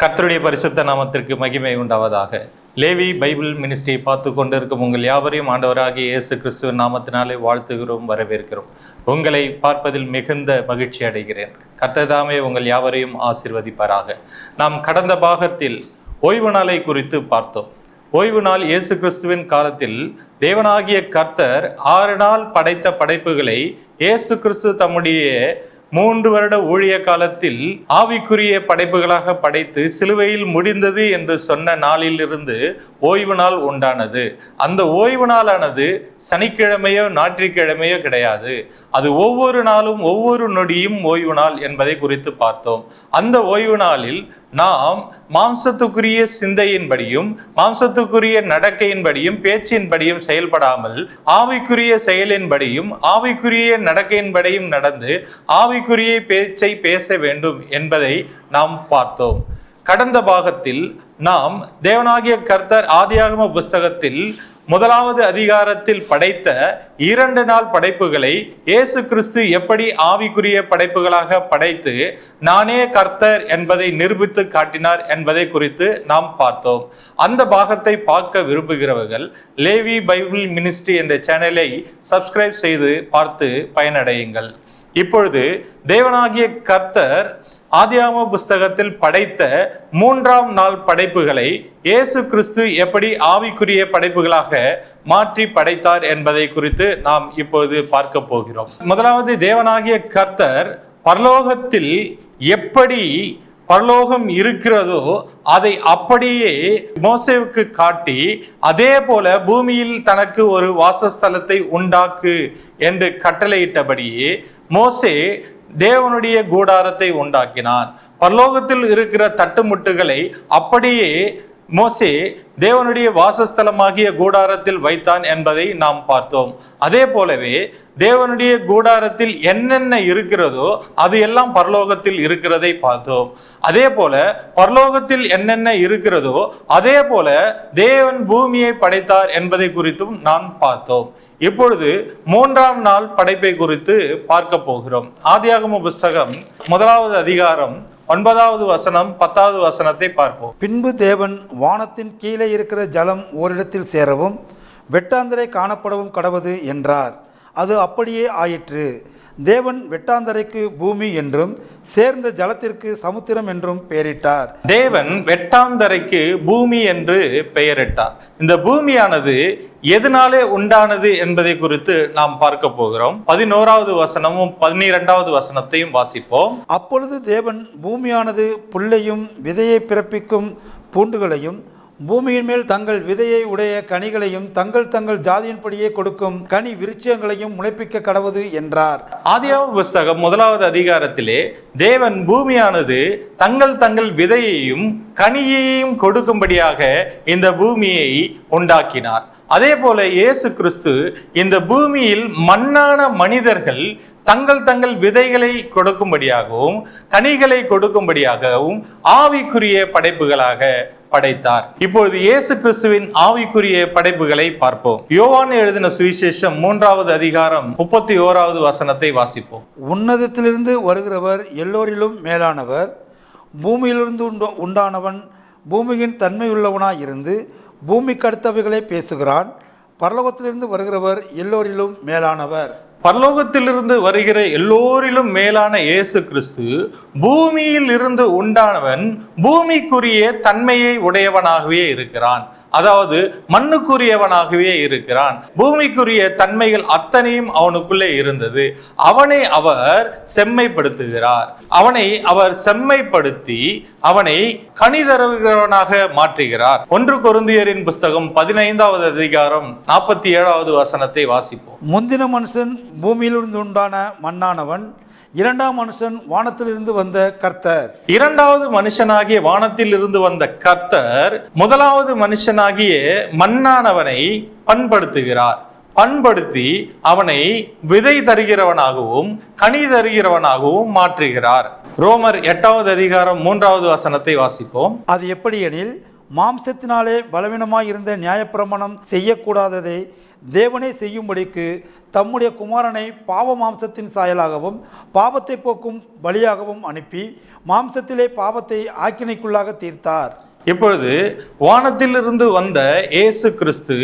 கர்த்தருடைய பரிசுத்த நாமத்திற்கு மகிமை உண்டாவதாக. லேவி பைபிள் மினிஸ்ட்ரியை பார்த்து கொண்டிருக்கும் உங்கள் யாவரையும் ஆண்டவராகிய இயேசு கிறிஸ்துவின் நாமத்தினாலே வாழ்த்துகிறோம், வரவேற்கிறோம். உங்களை பார்ப்பதில் மிகுந்த மகிழ்ச்சி அடைகிறேன். கர்த்தர்தாமே உங்கள் யாவரையும் ஆசீர்வதிப்பாராக. நாம் கடந்த பாகத்தில் ஓய்வு நாளை குறித்து பார்த்தோம். ஓய்வு நாள் இயேசு கிறிஸ்துவின் காலத்தில் தேவனாகிய கர்த்தர் 6 நாள் படைத்த படைப்புகளை இயேசு கிறிஸ்து தம்முடைய 3 வருட ஊழிய காலத்தில் ஆவிக்குரிய படைப்புகளாக படைத்து சிலுவையில் முடிந்தது என்று சொன்ன நாளிலிருந்து ஓய்வு நாள் உண்டானது. அந்த ஓய்வு நாளானது சனிக்கிழமையோ ஞாயிற்றுக்கிழமையோ கிடையாது. அது ஒவ்வொரு நாளும் ஒவ்வொரு நொடியும் ஓய்வு நாள் என்பதை குறித்து பார்த்தோம். அந்த ஓய்வு நாளில் நாம் மாம்சத்துக்குரிய சிந்தையின்படியும் மாம்சத்துக்குரிய நடக்கையின்படியும் பேச்சின்படியும் செயல்படாமல் ஆவிக்குரிய செயலின்படியும் ஆவிக்குரிய நடக்கையின்படியும் நடந்து ஆவிக்குரிய பேச்சை பேச வேண்டும் என்பதை நாம் பார்த்தோம். கடந்த பாகத்தில் நாம் தேவனாகிய கர்த்தர் ஆதியாகம புஸ்தகத்தில் 1வது அதிகாரத்தில் படைத்த 2 நாள் படைப்புகளை இயேசு கிறிஸ்து எப்படி ஆவிக்குரிய படைப்புகளாக படைத்து நானே கர்த்தர் என்பதை நிரூபித்து காட்டினார் என்பதை குறித்து நாம் பார்த்தோம். அந்த பாகத்தை பார்க்க விரும்புகிறவர்கள் லேவி பைபிள் மினிஸ்ட்ரி என்ற சேனலை சப்ஸ்கிரைப் செய்து பார்த்து பயனடையுங்கள். இப்பொழுது தேவனாகிய கர்த்தர் ஆதியாகம புஸ்தகத்தில் படைத்த 3ஆம் நாள் படைப்புகளை இயேசு கிறிஸ்து எப்படி ஆவிக்குரிய படைப்புகளாக மாற்றி படைத்தார் என்பதை குறித்து நாம் இப்போது பார்க்க போகிறோம். முதலாவது, தேவனாகிய கர்த்தர் பரலோகத்தில் எப்படி பரலோகம் இருக்கிறதோ அதை அப்படியே மோசேவுக்கு காட்டி, அதே போல பூமியில் தனக்கு ஒரு வாசஸ்தலத்தை உண்டாக்கு என்று கட்டளையிட்டபடியே மோசே தேவனுடைய கூடாரத்தை உண்டாக்கினான். பரலோகத்தில் இருக்கிற தட்டுமுட்டுகளை அப்படியே மோசே தேவனுடைய வாசஸ்தலமாகிய கூடாரத்தில் வைத்தான் என்பதை நாம் பார்த்தோம். அதே போலவே தேவனுடைய கூடாரத்தில் என்னென்ன இருக்கிறதோ அது எல்லாம் பரலோகத்தில் இருக்கிறதை பார்த்தோம். அதே போல பரலோகத்தில் என்னென்ன இருக்கிறதோ அதே போல தேவன் பூமியை படைத்தார் என்பதை குறித்தும் நாம் பார்த்தோம். இப்பொழுது 3ஆம் நாள் படைப்பை குறித்து பார்க்க போகிறோம். ஆதியாகம புஸ்தகம் 1வது அதிகாரம் 9வது வசனம் 10வது வசனத்தை பார்ப்போம். பின்பு தேவன் வானத்தின் கீழே இருக்கிற ஜலம் ஓரிடத்தில் சேரவும் வெட்டாந்தரை காணப்படவும் கடவது என்றார். அது அப்படியே ஆயிற்று. தேவன் வெட்டாந்தரைக்கு பூமி என்றும் சேர்ந்த ஜலத்திற்கு சமுத்திரம் என்றும் பெயரிட்டார். தேவன் வெட்டாந்தரைக்கு பூமி என்று பெயரிட்டார். இந்த பூமியானது எதனாலே உண்டானது என்பதை குறித்து நாம் பார்க்க போகிறோம். 11வது வசனமும் 12வது வசனத்தையும் வாசிப்போம். அப்பொழுது தேவன் பூமியானது புல்லையும் விதையை பிறப்பிக்கும் பூண்டுகளையும் பூமியின் மேல் தங்கள் விதையை உடைய கனிகளையும் தங்கள் தங்கள் ஜாதியின்படியே கொடுக்கும் கனி விருட்சங்களையும் முளைப்பிக்க கடவுது என்றார். ஆதியாகம புஸ்தகம் 1வது அதிகாரத்திலே தேவன் பூமியானது தங்கள் தங்கள் விதையையும் கனியையும் கொடுக்கும்படியாக இந்த பூமியை உண்டாக்கினார். அதே போல இயேசு கிறிஸ்து இந்த பூமியில் மண்ணான மனிதர்கள் தங்கள் தங்கள் விதைகளை கொடுக்கும்படியாகவும் கனிகளை கொடுக்கும்படியாகவும் ஆவிக்குரிய படைப்புகளாக படைத்தார். இப்பொழுது இயேசு கிறிஸ்துவின் ஆவிக்குரிய படைப்புகளை பார்ப்போம். யோவான் எழுதின சுவிசேஷம் 3வது அதிகாரம் 31வது வசனத்தை வாசிப்போம். உன்னதத்திலிருந்து வருகிறவர் எல்லோரிலும் மேலானவர், பூமியிலிருந்து உண்டானவன் பூமியின் தன்மையுள்ளவனாய் இருந்து பூமிக்கு அடுத்தவைகளை பேசுகிறான். பரலோகத்திலிருந்து வருகிறவர் எல்லோரிலும் மேலானவர். பரலோகத்திலிருந்து வருகிற எல்லோரிலும் மேலான இயேசு கிறிஸ்து பூமியில் இருந்து உண்டானவன் பூமிக்குரிய தன்மையை உடையவனாகவே இருக்கிறான். அதாவது மண்ணுக்குரியவனாகவே இருக்கிறான். பூமிக்குரிய தன்மைகள் அத்தனையும் அவனுக்குள்ளே இருந்தது. அவனை அவர் செம்மைப்படுத்துகிறார். அவனை அவர் செம்மைப்படுத்தி அவனை கனிதருகிறவனாக மாற்றுகிறார். 1 கொரிந்தியரின் புஸ்தகம் 15வது அதிகாரம் 47வது வசனத்தை வாசிப்போம். முந்தின மனுஷன் பூமியிலிருந்து உண்டான மண்ணானவன், 2ஆம் மனுஷன் வானத்திலிருந்து வந்த கர்த்தர். 2வது மனுஷனாகிய வானத்தில் இருந்து வந்த கர்த்தர் 1வது மனுஷனாகிய மண்ணானவனை பண்படுத்துகிறார். பண்படுத்தி அவனை விதை தருகிறவனாகவும் கனி தருகிறவனாகவும் மாற்றுகிறார். ரோமர் 8வது அதிகாரம் 3வது வசனத்தை வாசிப்போம். அது எப்படி எனில், மாம்சத்தினாலே பலவீனமாய் இருந்த நியாயப்பிரமாணம் செய்யக்கூடாததை தேவனே செய்யும்படிக்கு தம்முடைய குமாரனை பாவ மாம்சத்தின் சாயலாகவும் பாவத்தை போக்கும் பலியாகவும் அனுப்பி மாம்சத்திலே பாவத்தை ஆக்கினைக்குள்ளாக தீர்த்தார். இப்பொழுது வானத்திலிருந்து வந்த இயேசு கிறிஸ்து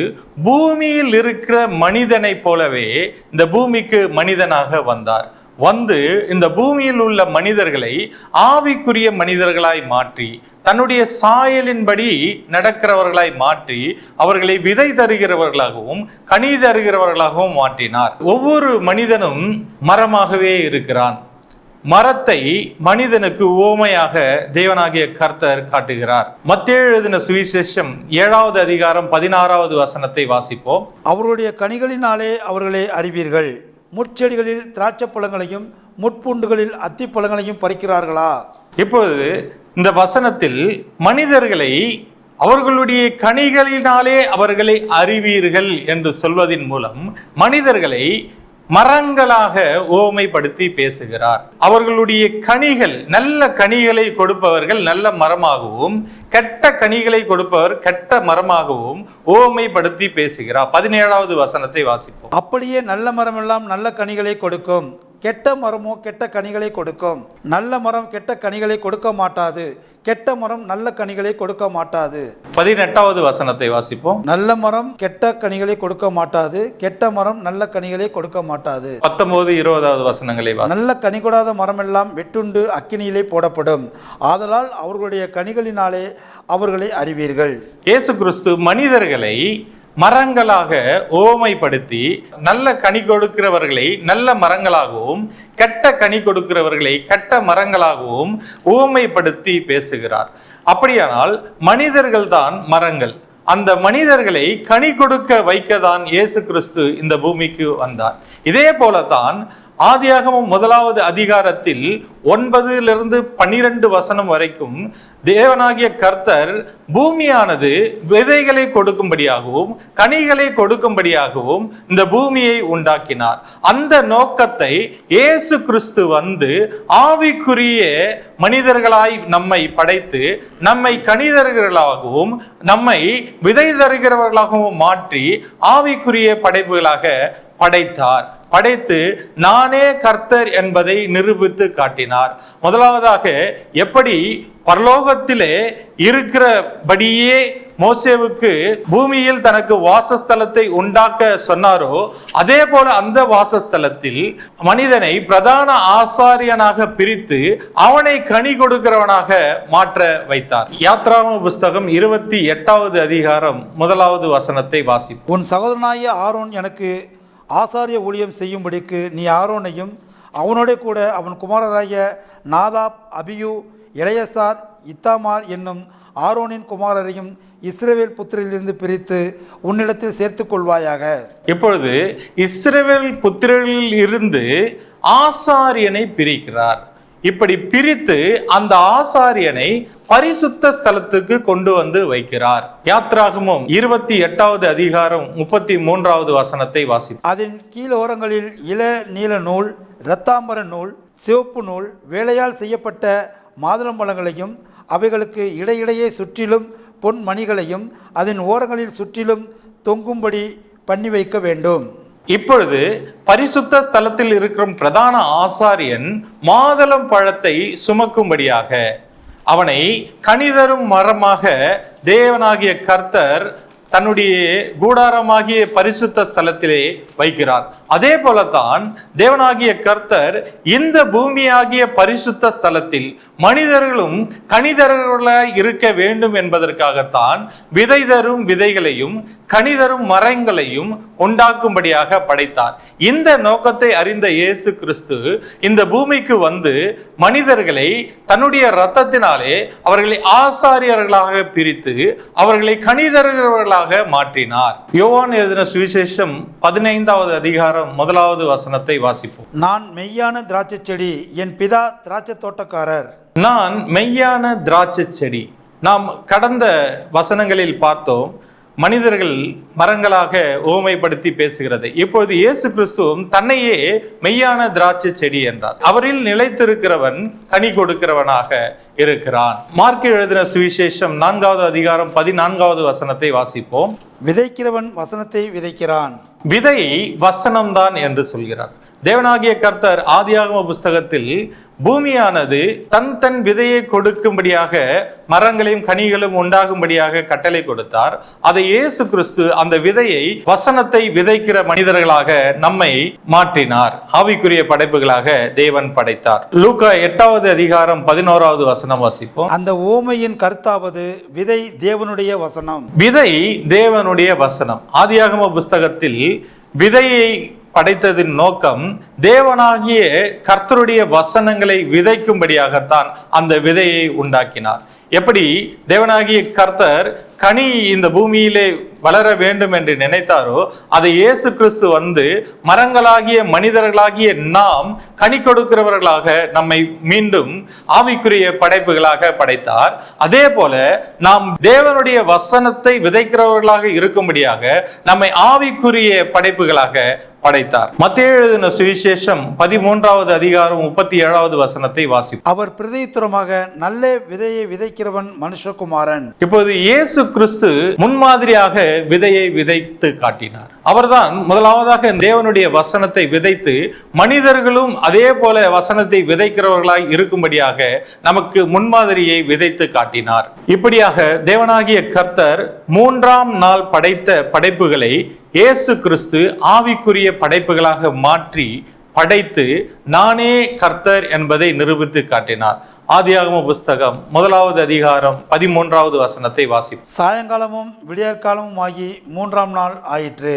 பூமியில் இருக்கிற மனிதனைப் போலவே இந்த பூமிக்கு மனிதனாக வந்தார். வந்து இந்த பூமியில் உள்ள மனிதர்களை ஆவிக்குரிய மனிதர்களாய் மாற்றி தன்னுடைய சாயலின்படி நடக்கிறவர்களாய் மாற்றி அவர்களை விதை தருகிறவர்களாகவும் கனி தருகிறவர்களாகவும் மாற்றினார். ஒவ்வொரு மனிதனும் மரமாகவே இருக்கிறான். மரத்தை மனிதனுக்கு உவமையாக தேவனாகிய கர்த்தர் காட்டுகிறார். மத்தேயு எழுதின சுவிசேஷம் 7வது அதிகாரம் 16வது வசனத்தை வாசிப்போம். அவருடைய கனிகளினாலே அவர்களை அறிவீர்கள். முட்செடிகளில் திராட்சை பழங்களையும் முட்பூண்டுகளில் அத்திப்பழங்களையும் பறிக்கிறார்களா? இப்பொழுது இந்த வசனத்தில் மனிதர்களை அவர்களுடைய கனிகளினாலே அவர்களை அறிவீர்கள் என்று சொல்வதின் மூலம் மனிதர்களை மரங்களாக உவமைப்படுத்தி பேசுகிறார். அவர்களுடைய கனிகள், நல்ல கனிகளை கொடுப்பவர்கள் நல்ல மரமாகவும் கெட்ட கனிகளை கொடுப்பவர் கெட்ட மரமாகவும் உவமைப்படுத்தி பேசுகிறார். 17வது வசனத்தை வாசிப்போம். அப்படியே நல்ல மரமெல்லாம் நல்ல கனிகளை கொடுக்கும், கெட்ட மரமோ கெட்ட கனிகளை கொடுக்கும். நல்ல மரம் கெட்ட கனிகளை கொடுக்க மாட்டாது, கெட்ட மரம் நல்ல கனிகளை கொடுக்க மாட்டாது. 18வது வசனத்தை வாசிப்போம். நல்ல மரம் கெட்ட கனிகளை கொடுக்க மாட்டாது, கெட்ட மரம் நல்ல கனிகளை கொடுக்க மாட்டாது. 19, 20வது வசனங்களை வாசிப்போம். நல்ல கனி கொடாத மரமெல்லாம் வெட்டுண்டு அக்கினியிலே போடப்படும், ஆதலால் அவர்களுடைய கனிகளினாலே அவர்களை அறிவீர்கள். இயேசு கிறிஸ்து மனிதர்களை மரங்களாக உவமைப்படுத்தி நல்ல கனி கொடுக்கிறவர்களை நல்ல மரங்களாகவும் கெட்ட கனி கொடுக்கிறவர்களை கெட்ட மரங்களாகவும் உவமைப்படுத்தி பேசுகிறார். அப்படியானால் மனிதர்கள் தான் மரங்கள். அந்த மனிதர்களை கனி கொடுக்க வைக்கதான் இயேசு கிறிஸ்து இந்த பூமிக்கு வந்தார். இதே போலதான் ஆதியாகமம் 1வது அதிகாரத்தில் 9லிருந்து 12 வசனம் வரைக்கும் தேவனாகிய கர்த்தர் பூமியானது விதைகளை கொடுக்கும்படியாகவும் கனிகளை கொடுக்கும்படியாகவும் இந்த பூமியை உண்டாக்கினார். அந்த நோக்கத்தை இயேசு கிறிஸ்து வந்து ஆவிக்குரிய மனிதர்களாய் நம்மை படைத்து நம்மை கனிதர்களாகவும் நம்மை விதை தருகிறவர்களாகவும் மாற்றி ஆவிக்குரிய படைப்புகளாக படைத்தார். படைத்து நானே கர்த்தர் என்பதை நிரூபித்து காட்டினார். முதலாவதாக எப்படி பரலோகத்திலே இருக்கிறபடியே மோசேவுக்கு பூமியில் தனக்கு வாசஸ்தலத்தை உண்டாக்க சொன்னாரோ அதே போல அந்த வாசஸ்தலத்தில் மனிதனை பிரதான ஆசாரியனாக பிரித்து அவனை கனி கொடுக்கிறவனாக மாற்ற வைத்தார். யாத்ராகம புஸ்தகம் 28வது அதிகாரம் 1வது வசனத்தை வாசிப்போம். உன் சகோதரனாகிய ஆரோன் எனக்கு ஆசாரிய ஊழியம் செய்யும்படிக்கு நீ ஆரோனையும் அவனோட கூட அவன் குமாரராகிய நாதாப், அபியூ, எலெயாசார், இத்தாமார் என்னும் ஆரோனின் குமாரரையும் இஸ்ரவேல் புத்திரிலிருந்து பிரித்து உன்னிடத்தில் சேர்த்து கொள்வாயாக. இப்பொழுது இஸ்ரவேல் புத்திரரில் இருந்து ஆசாரியனை பிரிக்கிறார். இப்படி பிரித்து அந்த ஆசாரியனை பரிசுத்த ஸ்தலத்துக்கு கொண்டு வந்து வைக்கிறார். யாத்ராகமம் 28வது அதிகாரம் 33வது வசனத்தை வாசிப்போம். அதன் கீழோரங்களில் இள நீல நூல், இரத்தாம்பர நூல், சிவப்பு நூல், வேலையால் செய்யப்பட்ட மாதுளம்பழங்களையும் அவைகளுக்கு இடையிடையே சுற்றிலும் பொன் மணிகளையும் அதன் ஓரங்களில் சுற்றிலும் தொங்கும்படி பண்ணி வைக்க வேண்டும். இப்பொழுது பரிசுத்த ஸ்தலத்தில் இருக்கிற பிரதான ஆசாரியன் மாதுளம் பழத்தை சுமக்கும்படியாக அவனை கனிதரும் மரமாக தேவனாகிய கர்த்தர் தன்னுடைய கூடாரமாகிய பரிசுத்த ஸ்தலத்திலே வைக்கிறார். அதே போலத்தான் தேவனாகிய கர்த்தர் இந்த பூமியாகிய பரிசுத்த ஸ்தலத்தில் மனிதர்களும் கனிதர்களாய் இருக்க வேண்டும் என்பதற்காகத்தான் விதை தரும் விதைகளையும் கனிதரும் மரங்களையும் உண்டாக்கும்படியாக படைத்தார். இந்த நோக்கத்தை அறிந்த இயேசு கிறிஸ்து இந்த பூமிக்கு வந்து மனிதர்களை தன்னுடைய இரத்தத்தினாலே அவர்களை ஆசாரியர்களாக பிரித்து அவர்களை கனிதர்களாக மாற்றினார். யோவான் எழுதின சுவிசேஷம் 15வது அதிகாரம் 1வது வசனத்தை வாசிப்போம். நான் மெய்யான திராட்சை செடி, என் பிதா திராட்சை தோட்டக்காரர். நான் மெய்யான திராட்சை செடி. நாம் கடந்த வசனங்களில் பார்த்தோம், மனிதர்கள் மரங்களாக உவமைப்படுத்தி பேசுகிறது. இப்பொழுது இயேசு கிறிஸ்துவும் தன்னையே மெய்யான திராட்சை செடி என்றார். அவரில் நிலைத்திருக்கிறவன் கனி கொடுக்கிறவனாக இருக்கிறான். மார்க்கு எழுதின சுவிசேஷம் 4வது அதிகாரம் 14வது வசனத்தை வாசிப்போம். விதைக்கிறவன் வசனத்தை விதைக்கிறான். விதை வசனம்தான் என்று சொல்கிறார். தேவனாகிய கர்த்தர் ஆதியாகம புஸ்தகத்தில் பூமியானது தன் விதையை கொடுக்கும்படியாக மரங்களையும் கனிகளும் உண்டாகும்படியாக கட்டளை கொடுத்தார். அதை இயேசு கிறிஸ்து அந்த விதையை, வசனத்தை விதைக்கிற மனிதர்களாக நம்மை மாற்றினார். ஆவிக்குரிய படைப்புகளாக தேவன் படைத்தார். லூக்கா 8வது அதிகாரம் 11வது வசனம் வாசிப்போம். அந்த ஓமையின் கருத்தாவது விதை தேவனுடைய வசனம். விதை தேவனுடைய வசனம். ஆதியாகம புஸ்தகத்தில் விதையை படைத்ததின் நோக்கம் தேவனாகிய கர்த்தருடைய வசனங்களை விதைக்கும்படியாகத்தான் அந்த விதையை உண்டாக்கினார். எப்படி தேவனாகிய கர்த்தர் கனி இந்த பூமியிலே வளர வேண்டும் என்று நினைத்தாரோ, அதை இயேசு கிறிஸ்து வந்து மரங்களாகிய மனிதர்களாகிய நாம் கனி கொடுக்கிறவர்களாக நம்மை மீண்டும் ஆவிக்குரிய படைப்புகளாக படைத்தார். அதே போல நாம் தேவனுடைய வசனத்தை விதைக்கிறவர்களாக இருக்கும்படியாக நம்மை ஆவிக்குரிய படைப்புகளாக படைத்தார். மத்தேயு எழுதின சுவிசேஷம் 13வது அதிகாரம் 37வது வசனத்தை வாசிப்போம். அவர் பிரதியுத்தரமாக, நல்ல விதையை விதைக்கிறவன் மனுஷகுமாரன். இப்போது இயேசு கிறிஸ்து முன்மாதிரியாக விதையை விதைத்து காட்டினார். அவர்தான் முதலாவதாக தேவனுடைய வசனத்தை விதைத்து மனிதர்களும் அதே போல வசனத்தை விதைக்கிறவர்களாய் இருக்கும்படியாக நமக்கு முன்மாதிரியை விதைத்து காட்டினார். இப்படியாக தேவனாகிய கர்த்தர் 3ஆம் நாள் படைத்த படைப்புகளை இயேசு கிறிஸ்து ஆவிக்குரிய படைப்புகளாக மாற்றி படைத்து நானே கர்த்தர் என்பதை நிரூபித்து காட்டினார். ஆதியாகம புஸ்தகம் 1வது அதிகாரம் 13வது வசனத்தை வாசிப்போம். சாயங்காலமும் விடியற்காலமும் ஆகி 3ஆம் நாள் ஆயிற்று.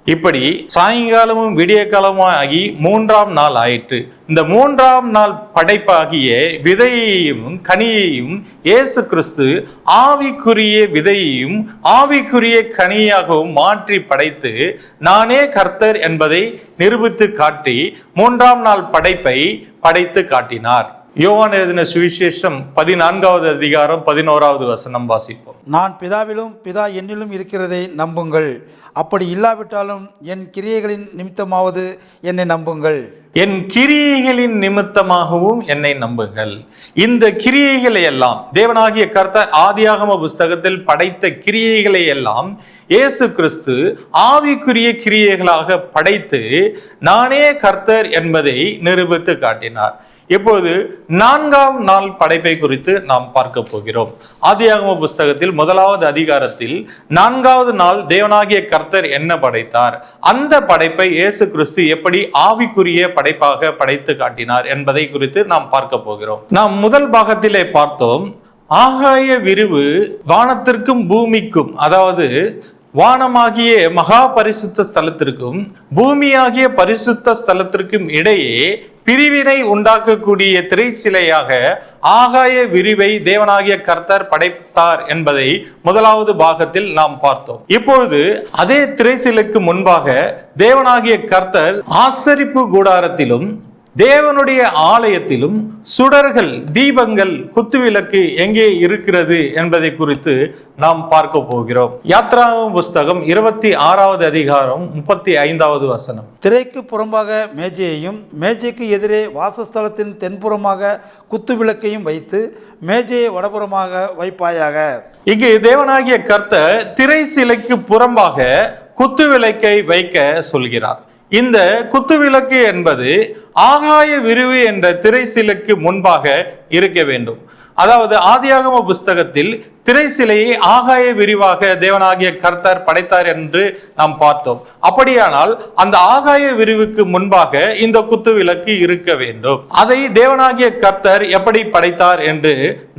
இப்படி சாயங்காலமும் விடிய காலமும் ஆகி 3ஆம் நாள் ஆயிற்று. இந்த 3ஆம் நாள் படைப்பாகிய விதையையும் கனியையும் இயேசு கிறிஸ்து ஆவிக்குரிய விதையையும் ஆவிக்குரிய கனியாகவும் மாற்றி படைத்து நானே கர்த்தர் என்பதை நிரூபித்து காட்டி 3ஆம் நாள் படைப்பை படைத்து காட்டினார். யோவான் எழுதின சுவிசேஷம் 14வது அதிகாரம் 11வது வசனம் வாசிப்போம். நான் பிதாவிலும் பிதா என்னிலும் இருக்கிறதை நம்புங்கள். அப்படி இல்லாவிட்டாலும் என் கிரியைகளின் நிமித்தமாவது என்னை நம்புங்கள். என் கிரியைகளின் நிமித்தமாகவும் என்னை நம்புங்கள். இந்த கிரியைகளை எல்லாம் தேவனாகிய கர்த்தர் ஆதியாகம புஸ்தகத்தில் படைத்த கிரியைகளை எல்லாம் இயேசு கிறிஸ்து ஆவிக்குரிய கிரியைகளாக படைத்து நானே கர்த்தர் என்பதை நிரூபித்து காட்டினார். இப்போது 4ஆம் நாள் படைப்பை குறித்து நாம் பார்க்க போகிறோம். ஆதியாகம புஸ்தகத்தில் 1வது அதிகாரத்தில் 4வது நாள் தேவனாகிய கர்த்தர் என்ன படைத்தார், அந்த படைப்பை இயேசு கிறிஸ்து எப்படி ஆவிக்குரிய படைப்பாக படைத்து காட்டினார் என்பதை குறித்து நாம் பார்க்க போகிறோம். நாம் முதல் பாகத்திலே பார்த்தோம், ஆகாய விரிவு வானத்திற்கும் பூமிக்கும், அதாவது வானமாகிய மகா பரிசுத்த ஸ்தலத்திற்கும் பூமியாகிய பரிசுத்த ஸ்தலத்திற்கும் இடையே பிரிவினை உண்டாக்கக்கூடிய திரைச்சிலையாக ஆகாய விரிவை தேவனாகிய கர்த்தர் படைத்தார் என்பதை 1வது பாகத்தில் நாம் பார்த்தோம். இப்பொழுது அதே திரைச்சிலைக்கு முன்பாக தேவனாகிய கர்த்தர் ஆசரிப்பு கூடாரத்திலும் தேவனுடைய ஆலயத்திலும் சுடர்கள், தீபங்கள், குத்துவிளக்கு எங்கே இருக்கிறது என்பதை குறித்து நாம் பார்க்க போகிறோம். யாத்ராகம புஸ்தகம் 26வது அதிகாரம் 35வது வசனம். திரைக்கு புறம்பாக மேஜையையும் மேஜைக்கு எதிரே வாசஸ்தலத்தின் தென்புறமாக குத்துவிளக்கையும் வைத்து மேஜையை வடபுறமாக வைப்பாயாக. இங்கு தேவனாகிய கர்த்தர் திரை சிலைக்கு புறம்பாக குத்துவிளக்கை வைக்க சொல்கிறார். இந்த குத்துவிளக்கு என்பது ஆகாய விரிவு என்ற திரைசிலைக்கு முன்பாக இருக்க வேண்டும். அதாவது ஆதியாகம புஸ்தகத்தில் திரைசிலையை ஆகாய விரிவாக தேவனாகிய கர்த்தர் படைத்தார் என்று நாம் பார்த்தோம். அப்படியானால் அந்த ஆகாய விரிவுக்கு முன்பாக இந்த குத்து விளக்கு இருக்க வேண்டும். அதை தேவனாகிய கர்த்தர் எப்படி படைத்தார் என்று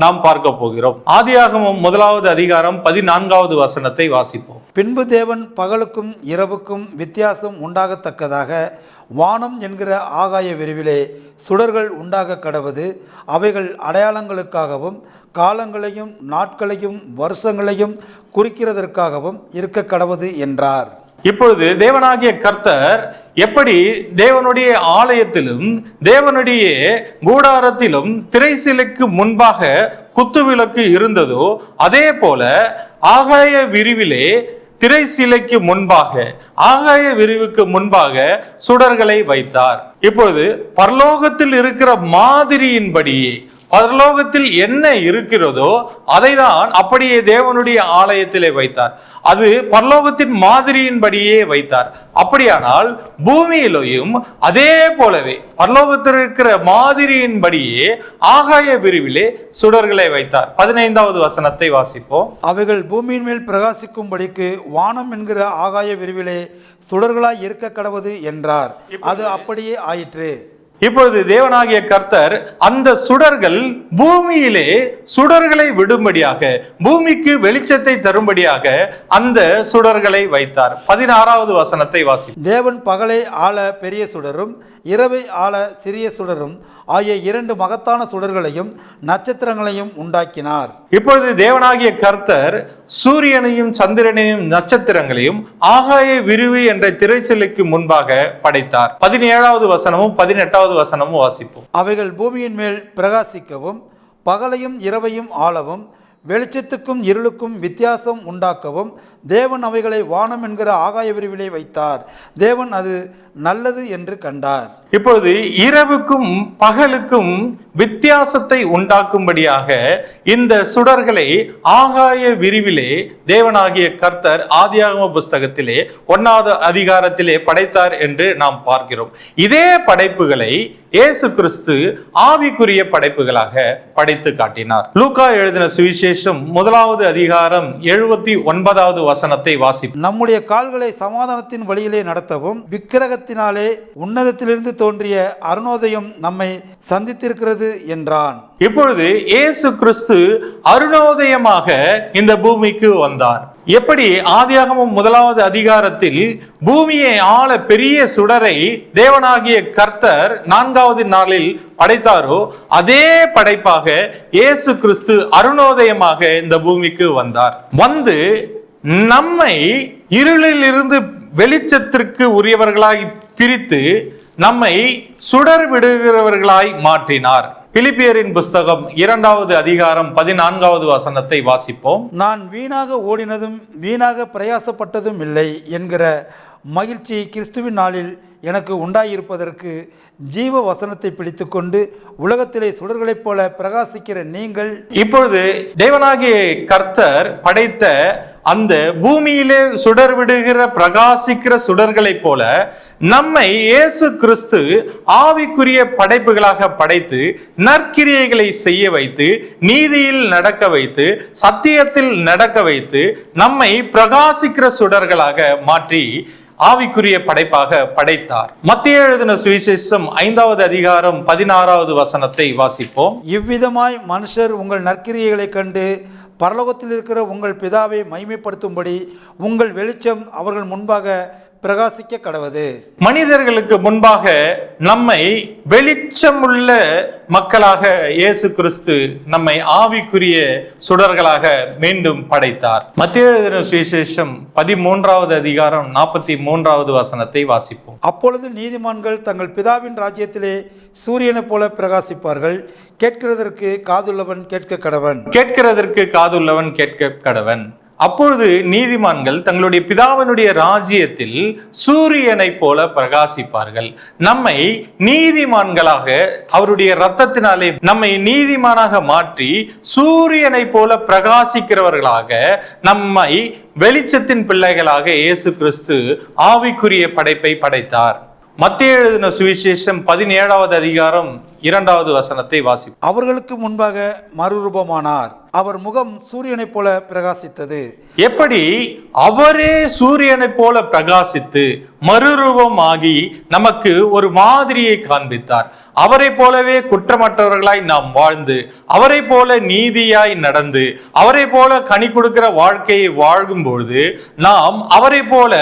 நாம் பார்க்க போகிறோம். ஆதியாகமம் 1வது அதிகாரம் 14வது வசனத்தை வாசிப்போம். பின்பு தேவன் பகலுக்கும் இரவுக்கும் வித்தியாசம் உண்டாகத்தக்கதாக வானம் என்கிற ஆகாய விரிவிலே சுடர்கள் உண்டாக கடவது, அவைகள் அடையாளங்களுக்காகவும் காலங்களையும் நாட்களையும் வருஷங்களையும் குறிக்கிறதற்காகவும் இருக்க கடவது என்றார். இப்பொழுது தேவனாகிய கர்த்தர் எப்படி தேவனுடைய ஆலயத்திலும் தேவனுடைய கூடாரத்திலும் திரைசிலைக்கு முன்பாக குத்துவிளக்கு இருந்ததோ அதே போல ஆகாய விரிவிலே திரைசீலைக்கு முன்பாக, ஆகாய விரிவுக்கு முன்பாக சுடர்களை வைத்தார். இப்போது பரலோகத்தில் இருக்கிற மாதிரியின்படியே, பரலோகத்தில் என்ன இருக்கிறதோ அதை தான் அப்படியே தேவனுடைய ஆலயத்திலே வைத்தார். அது பரலோகத்தின் மாதிரியின்படியே வைத்தார். அப்படியானால் பூமியிலேயும் அதே போலவே பரலோகத்தில் இருக்கிற மாதிரியின்படியே ஆகாய விரிவிலே சுடர்களை வைத்தார். 15வது வசனத்தை வாசிப்போம். அவைகள் பூமியின் மேல் பிரகாசிக்கும்படிக்கு வானம் என்கிற ஆகாய விரிவிலே சுடர்களாய் இருக்க கடவது என்றார். அது அப்படியே ஆயிற்று. இப்பொழுது தேவனாகிய கர்த்தர் அந்த சுடர்கள் பூமியிலே சுடர்களை விடும்படியாக, பூமிக்கு வெளிச்சத்தை தரும்படியாக அந்த சுடர்களை வைத்தார். 16வது வசனத்தை வாசி. தேவன் பகலை ஆள பெரிய சுடரும் இரவை ஆள சிறிய சுடரும் ஆகிய 2 மகத்தான சுடர்களையும் நட்சத்திரங்களையும் உண்டாக்கினார். இப்பொழுது தேவனாகிய கர்த்தர் சூரியனையும் சந்திரனையும் நட்சத்திரங்களையும் ஆகாய விரிவு என்ற திரைச்சலுக்கு முன்பாக படைத்தார். 17வது வசனமும் 18வது வசனமும் வாசிப்போம். அவைகள் பூமியின் மேல் பிரகாசிக்கவும் பகலையும் இரவையும் ஆளவும் வெளிச்சத்துக்கும் இருளுக்கும் வித்தியாசம் உண்டாக்கவும் தேவன் அவைகளை வானம் என்கிற ஆகாய விரிவிலே வைத்தார். தேவன் அது நல்லது என்று கண்டார். இப்பொழுது இரவுக்கும் பகலுக்கும் வித்தியாசத்தை உண்டாக்கும்படியாக இந்த சுடர்களை ஆகாய விரிவிலே தேவனாகிய கர்த்தர் ஆதியாகம புஸ்தகத்திலே 1வது அதிகாரத்திலே படைத்தார் என்று நாம் பார்க்கிறோம். இதே படைப்புகளை இயேசு கிறிஸ்து ஆவிக்குரிய படைப்புகளாக படைத்து காட்டினார். லூக்கா எழுதின சுவிசேஷம் 1வது அதிகாரம் 79வது வசனத்தை வாசிப்போம். நம்முடைய கால்களை சமாதானத்தின் வழியிலே நடத்தவும் விக்கிரகத்தினாலே உன்னதத்திலிருந்து தோன்றிய அருணோதயம் நம்மை சந்தித்திருக்கிறது என்றான். இப்பொழுது இயேசு கிறிஸ்து அருணோதயமாக இந்த பூமிக்கு வந்தார். எப்படி ஆதியாகமம் 1வது அதிகாரத்தில் பூமியை ஆள பெரிய சுடரை தேவனாகிய கர்த்தர் 4வது நாளில் படைத்தாரோ, அதே படைப்பாக இயேசு கிறிஸ்து அருணோதயமாக இந்த பூமிக்கு வந்தார். வந்து நம்மை இருளில் இருந்து வெளிச்சத்திற்கு உரியவர்களாய் பிரித்து நம்மை சுடர் விடுகிறவர்களாய் மாற்றினார். பிலிப்பியரின் புஸ்தகம் 2வது அதிகாரம் 14வது வசனத்தை வாசிப்போம். நான் வீணாக ஓடினதும் வீணாக பிரயாசப்பட்டதும் இல்லை என்கிற மகிழ்ச்சி கிறிஸ்துவின் நாளில் எனக்கு உண்டாயிருப்பதற்கு ஜீவ வசனத்தை பிடித்து கொண்டு உலகத்திலே சுடர்களைப் போல பிரகாசிக்கிற நீங்கள். இப்பொழுது தேவனாகிய கர்த்தர் படைத்த அந்த பூமியிலே சுடர் விடுகிற பிரகாசிக்கிற சுடர்களைப் போல நம்மை இயேசு கிறிஸ்து ஆவிக்குரிய படைப்புகளாக படைத்து நற்கிரியைகளை செய்ய வைத்து நீதியில் நடக்க வைத்து சத்தியத்தில் நடக்க வைத்து நம்மை பிரகாசிக்கிற சுடர்களாக மாற்றி ஆவிக்குரிய படைப்பாக படைத்தார். மத்தேயு எழுதின சுவிசேஷம் 5வது அதிகாரம் 16வது வசனத்தை வாசிப்போம். இவ்விதமாய் மனுஷர் உங்கள் நற்கிரியைகளை கண்டு பரலோகத்தில் இருக்கிற உங்கள் பிதாவை மகிமைப்படுத்தும்படி உங்கள் வெளிச்சம் அவர்கள் முன்பாக பிரகாசிக்க கடவது. மனிதர்களுக்கு முன்பாக நம்மை வெளிச்சமுள்ள மக்களாக இயேசு கிறிஸ்து நம்மை ஆவிக்குரிய சுடர்களாக மீண்டும் படைத்தார். மத்தேயு எழுதின சுவிசேஷம் 13வது அதிகாரம் 43வது வசனத்தை வாசிப்போம். அப்பொழுது நீதிமான்கள் தங்கள் பிதாவின் ராஜ்யத்திலே சூரியனைப் போல பிரகாசிப்பார்கள். கேட்கிறதற்கு காதுள்ளவன் கேட்க கடவன். கேட்கிறதற்கு காதுள்ளவன் கேட்க கடவன். அப்பொழுது நீதிமான்கள் தங்களுடைய பிதாவினுடைய ராஜ்யத்தில் சூரியனை போல பிரகாசிப்பார்கள். நம்மை நீதிமான்களாக அவருடைய இரத்தத்தினாலே நம்மை நீதிமானாக மாற்றி சூரியனை போல பிரகாசிக்கிறவர்களாக நம்மை வெளிச்சத்தின் பிள்ளைகளாக இயேசு கிறிஸ்து ஆவிக்குரிய படைப்பை படைத்தார். மத்தேயு எழுதின சுவிசேஷம் 17வது அதிகாரம் 2வது வசனத்தை வாசிப்போம். அவர்களுக்கு முன்பாக மறுரூபமானார். அவர் முகம் சூரியனைப் போல பிரகாசித்தது. எப்படி அவரே சூரியனைப் போல பிரகாசித்து மறுரூபமாகி நமக்கு ஒரு மாதிரியை காண்பித்தார். அவரை போலவே குற்றமற்றவர்களாய் நாம் வாழ்ந்து அவரை போல நீதியாய் நடந்து அவரை போல கனி கொடுக்கிற வாழ்க்கையை வாழும் பொழுது நாம் அவரை போல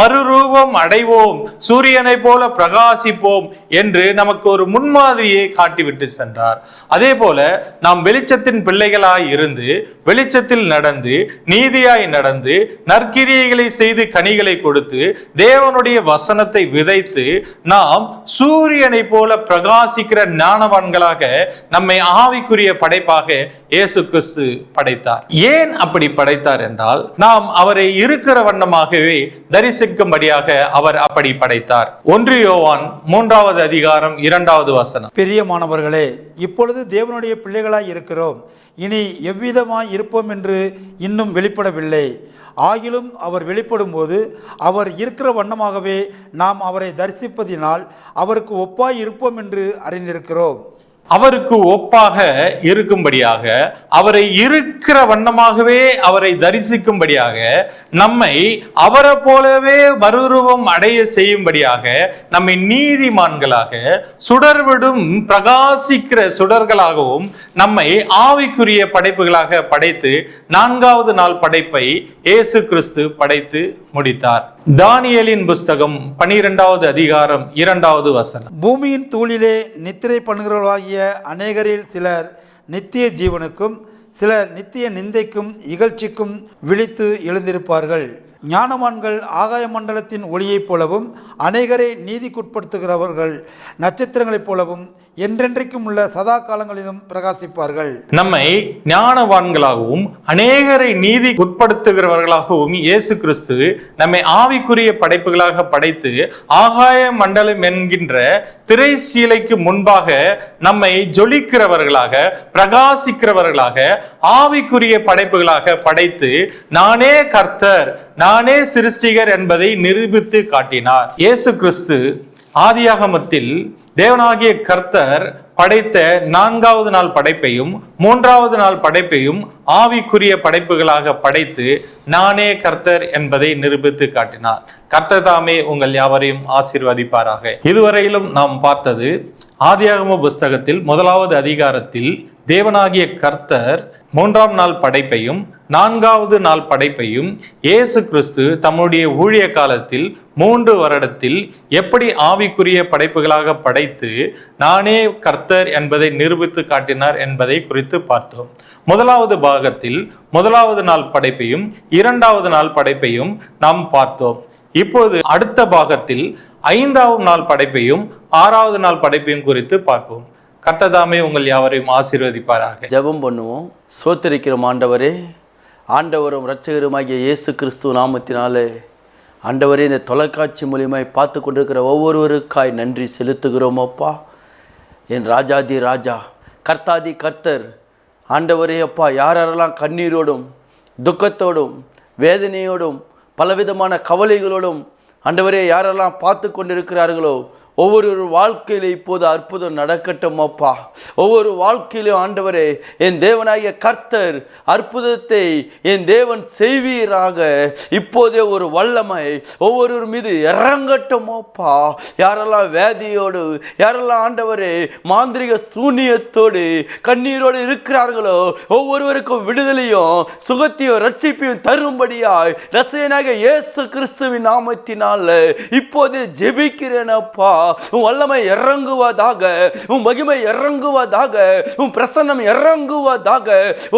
மறுரூபம் அடைவோம், சூரியனை போல பிரகாசிப்போம் என்று நமக்கு ஒரு முன்மாதிரியை பாதையை காட்டிவிட்டு சென்றார். அதே போல நாம் வெளிச்சத்தின் பிள்ளைகளாய் இருந்து வெளிச்சத்தில் நடந்து நீதியாய் நடந்து நற்கிரியைகளை செய்து கனிகளை கொடுத்து தேவனுடைய வசனத்தை விதைத்து நாம் சூரியனை போல பிரகாசிக்கிற ஞானவான்களாக நம்மை ஆவிக்குரிய படைப்பாக இயேசு கிறிஸ்து படைத்தார். ஏன் அப்படி படைத்தார் என்றால், நாம் அவரை இருக்கிற வண்ணமாகவே தரிசிக்கும்படியாக அவர் அப்படி படைத்தார். 1 யோவான் 3வது அதிகாரம் 2வது வசனம். பிரியமானவர்களே, இப்பொழுது தேவனுடைய பிள்ளைகளாய் இருக்கிறோம், இனி எவ்விதமாய் இருப்போம் என்று இன்னும் வெளிப்படவில்லை. ஆகிலும் அவர் வெளிப்படும் போது அவர் இருக்கிற வண்ணமாகவே நாம் அவரை தரிசிப்பதினால் அவருக்கு ஒப்பாய் இருப்போம் என்று அறிந்திருக்கிறோம். அவருக்கு ஒப்பாக இருக்கும்படியாக, அவரை இருக்கிற வண்ணமாகவே அவரை தரிசிக்கும்படியாக, நம்மை அவரை போலவே மறுரூபம் அடைய செய்யும்படியாக, நம்மை நீதிமான்களாக சுடர்விடும் பிரகாசிக்கிற சுடர்களாகவும் நம்மை ஆவிக்குரிய படைப்புகளாக படைத்து 4வது நாள் படைப்பை இயேசு கிறிஸ்து படைத்து முடித்தார். தானியேலின் புஸ்தகம் 12வது அதிகாரம் 2வது வசனம். பூமியின் தூளிலே நித்திரை பண்ணுகிறவர்களாகிய அநேகரில் சிலர் நித்திய ஜீவனுக்கும் சிலர் நித்திய நிந்தைக்கும் இகழ்ச்சிக்கும் விழித்து எழுந்திருப்பார்கள். ஞானவான்கள் ஆகாய மண்டலத்தின் ஒளியைப் போலவும் அநேகரை நீதிக்குட்படுத்துகிறவர்கள் நட்சத்திரங்களைப் போலவும் என்றென்றைக்கும் உள்ள சதா காலங்களிலும் பிரகாசிப்பார்கள். நம்மை ஞானவான்களாகவும் அநேகரை நீதி உட்படுத்துகிறவர்களாகவும் இயேசு கிறிஸ்து நம்மை ஆவிக்குரிய படைப்புகளாக படைத்து ஆகாய மண்டலம் என்கின்ற திரைச்சீலைக்கு முன்பாக நம்மை ஜொலிக்கிறவர்களாக பிரகாசிக்கிறவர்களாக ஆவிக்குரிய படைப்புகளாக படைத்து நானே கர்த்தர் நானே சிருஷ்டிகர் என்பதை நிரூபித்து காட்டினார். இயேசு கிறிஸ்து ஆதியாகமத்தில் தேவனாகிய கர்த்தர் படைத்த 4வது நாள் படைப்பையும் 3வது நாள் படைப்பையும் ஆவிக்குரிய படைப்புகளாக படைத்து நானே கர்த்தர் என்பதை நிரூபித்து காட்டினார். கர்த்தர் தாமே உங்கள் யாவரையும் ஆசீர்வதிப்பாராக. இதுவரையிலும் நாம் பார்த்தது ஆதியாகம புஸ்தகத்தில் 1வது அதிகாரத்தில் தேவனாகிய கர்த்தர் 3ஆம் நாள் படைப்பையும் 4வது நாள் படைப்பையும் இயேசு கிறிஸ்து தம்முடைய ஊழிய காலத்தில் 3 வருடத்தில் எப்படி ஆவிக்குரிய படைப்புகளாக படைத்து நானே கர்த்தர் என்பதை நிரூபித்து காட்டினார் என்பதை குறித்து பார்த்தோம். 1வது பாகத்தில் 1வது நாள் படைப்பையும் 2வது நாள் படைப்பையும் நாம் பார்த்தோம். இப்போது அடுத்த பாகத்தில் 5ஆம் நாள் படைப்பையும் 6வது நாள் படைப்பையும் குறித்து பார்ப்போம். கர்த்ததாமே உங்கள் யாவரையும் ஆசீர்வதிப்பாராக. ஜெபம் பண்ணுவோம். சோத்திரிக்கிறோம் ஆண்டவரே, ஆண்டவரும் இரட்சகருமாகிய இயேசு கிறிஸ்து நாமத்தினாலே ஆண்டவரே, இந்த தொலைக்காட்சி மூலியமாய் பார்த்து கொண்டிருக்கிற ஒவ்வொருவருக்காய் நன்றி செலுத்துகிறோம் அப்பா. என் ராஜாதி ராஜா, கர்த்தாதி கர்த்தர் ஆண்டவரே அப்பா, யாரெல்லாம் கண்ணீரோடும் துக்கத்தோடும் வேதனையோடும் பலவிதமான கவலைகளோடும் ஆண்டவரே யாரெல்லாம் பார்த்து கொண்டிருக்கிறார்களோ ஒவ்வொரு வாழ்க்கையில இப்போது அற்புதம் நடக்கட்டும் அப்பா. ஒவ்வொரு வாழ்க்கையிலும் ஆண்டவரே என் தேவனாகிய கர்த்தர் அற்புதத்தை என் தேவன் செய்வீராக. இப்போதே ஒரு வல்லமை ஒவ்வொரு மீது இறங்கட்டும் அப்பா. யாரெல்லாம் வேதியோடு யாரெல்லாம் ஆண்டவரே மாந்திரிக சூனியத்தோடு கண்ணீரோடு இருக்கிறார்களோ ஒவ்வொருவருக்கும் விடுதலையும் சுகத்தையும் ரட்சிப்பையும் தரும்படியாய் ரசையனாக இயேசு கிறிஸ்துவின் நாமத்தினால் இப்போதே ஜெபிக்கிறேன் அப்பா. உன் வல்லமை இறங்குவதாக, உன் மகிமை இறங்குவதாக, உன் பிரசன்னம் இறங்குவதாக.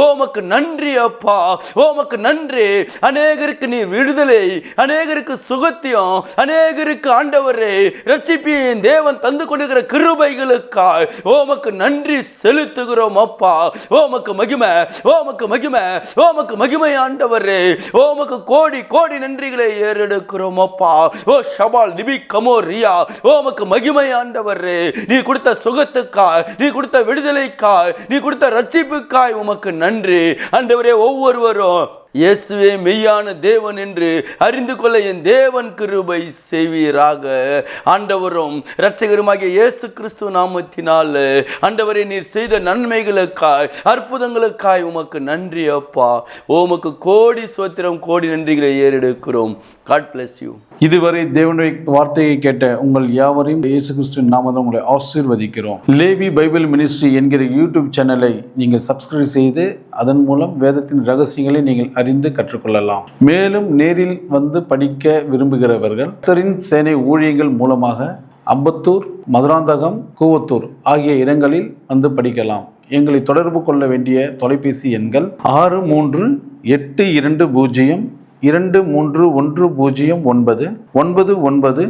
உமக்கு நன்றி அப்பா, உமக்கு நன்றி. அநேகருக்கு நீ விடுதலை, அநேகருக்கு சுகத்தியம், அநேகருக்கு ஆண்டவரே ரட்சிப்பின் தேவன் தந்து கொண்டிருக்கிற கிருபைகளுக்காய் உமக்கு நன்றி செலுத்துகிறோம் அப்பா. உமக்கு மகிமை, உமக்கு மகிமை, உமக்கு மகிமை ஆண்டவரே. உமக்கு கோடி கோடி நன்றிகளை ஏறெடுக்கிறோம் அப்பா. ஓ ஷபால் நிபி கமோ ரியா, உமக்கு மகிமை ஆண்டவரே. நீ கொடுத்த சுகத்துக்காய், நீ கொடுத்த விடுதலைக்காய், நீ கொடுத்த ரட்சிப்புக்காய் உமக்கு நன்றி ஆண்டவரே. ஒவ்வொருவரும் இயேசுவே மெய்யான தேவன் என்று அறிந்து கொள்ள என் தேவன் கிருபை செய்வீராக. ஆண்டவரும் இரட்சகருமாகிய இயேசு கிறிஸ்து நாமத்தினால் ஆண்டவரே நீர் செய்த நன்மைகளுக்காய் அற்புதங்களுக்காய் உமக்கு நன்றி அப்பா. உமக்கு கோடி ஸ்தோத்திரம், கோடி நன்றிகளை ஏறெடுக்கிறோம். God bless you. இதுவரை தேவனுடைய வார்த்தையை கேட்ட உங்கள் யாவரையும் இயேசு கிறிஸ்துவின் நாமத்தில் உங்களை ஆசீர்வதிக்கிறோம். லேவி பைபிள் மினிஸ்ட்ரி என்கிற யூடியூப் சேனலை நீங்கள் சப்ஸ்கிரைப் செய்து அதன் மூலம் வேதத்தின் ரகசியங்களை நீங்கள் அறிந்து கற்றுக்கொள்ளலாம். மேலும் நேரில் வந்து படிக்க விரும்புகிறவர்கள் கர்த்தரின் சேனை ஊழியங்கள் மூலமாக அம்பத்தூர், மதுராந்தகம், கூவத்தூர் ஆகிய இடங்களில் வந்து படிக்கலாம். எங்களை தொடர்பு கொள்ள வேண்டிய தொலைபேசி எண்கள் 6380231009 99401445 408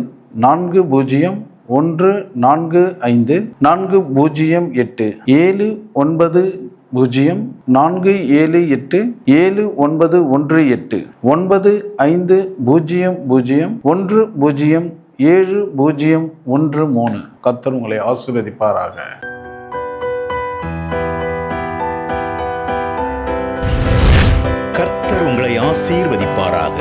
790478718 9500107013. கர்த்தர் உங்களை ஆசீர்வதிப்பாராக. கர்த்தர் உங்களை ஆசீர்வதிப்பாராக.